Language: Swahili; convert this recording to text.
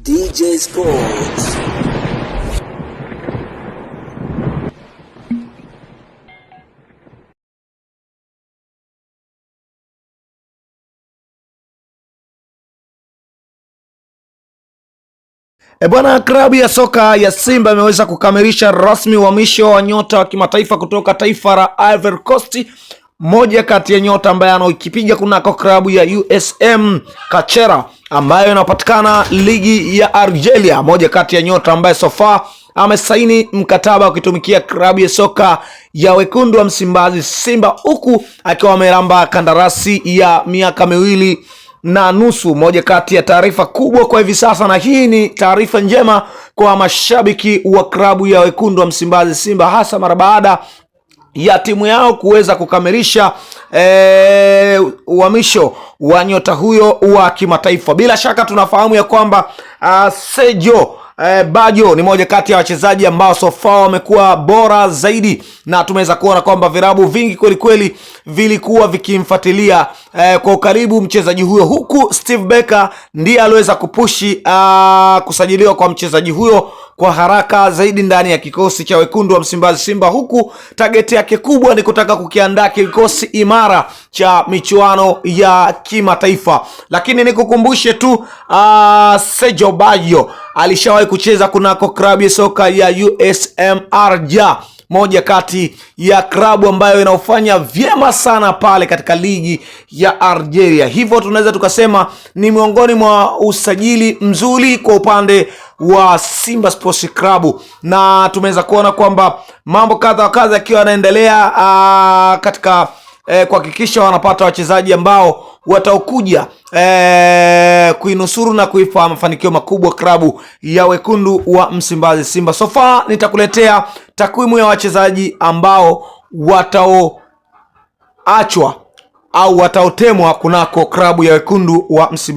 DJ Sports. Bwana, klabu ya soka ya Simba imeweza kukamilisha rasmi uhamisho wa nyota wa kimataifa kutoka taifa la Ivory Coast. Moja kati ya nyota ambaye anaokipiga kunako klabu ya USM Kachera ambayo inapatikana ligi ya Algeria. Moja kati ya nyota ambaye so far amesaini mkataba ukitumikia klabu ya soka ya wekundu wa Msimbazi Simba, huku akiwa ameramba kandarasi ya miaka 2.5. Moja kati ya taarifa kubwa kwa hivi sasa, na hii ni taarifa njema kwa mashabiki wa klabu ya wekundu wa Msimbazi Simba, hasa mara baada ya timu yao kuweza kukamilisha uhamisho wa nyota huyo wa kimataifa. Bila shaka tunafahamu ya kwamba Sergio Baggio ni moja kati ya wachezaji ambao so far wamekuwa bora zaidi, na tumeweza kuona kwamba virabu vingi kweli kweli vilikuwa vikimfuatilia kwa ukaribu mchezaji huyo, huku Steve Barker ndiye aliweza kupushi kusajiliwa kwa mchezaji huyo kwa haraka zaidi ndani ya kikosi cha wekundu wa Msimbazi Simba, huku target yake kubwa ni kutaka kukiandaa kikosi imara cha michuano ya kimataifa. Lakini nikukumbushe tu Sergio Baggio alishawahi kucheza kunako klabu ya soka ya USM Alger, moja kati ya klabu ambayo inaofanya vyema sana pale katika ligi ya Algeria. Hivyo tunaweza tukasema ni miongoni mwa usajili mzuri kwa upande wa Simba Sports Club, na tumeweza kuona kwamba mambo kadha wa kadha yakiwa yanaendelea katika kuhakikisha wanapata wachezaji ambao wataokuja kuinusuru na kuipa mafanikio makubwa klabu ya wekundu wa Msimbazi Simba. So far nitakuletea takwimu ya wachezaji ambao wataoachwa au wataotemwa kunako klabu ya wekundu wa Msimbazi.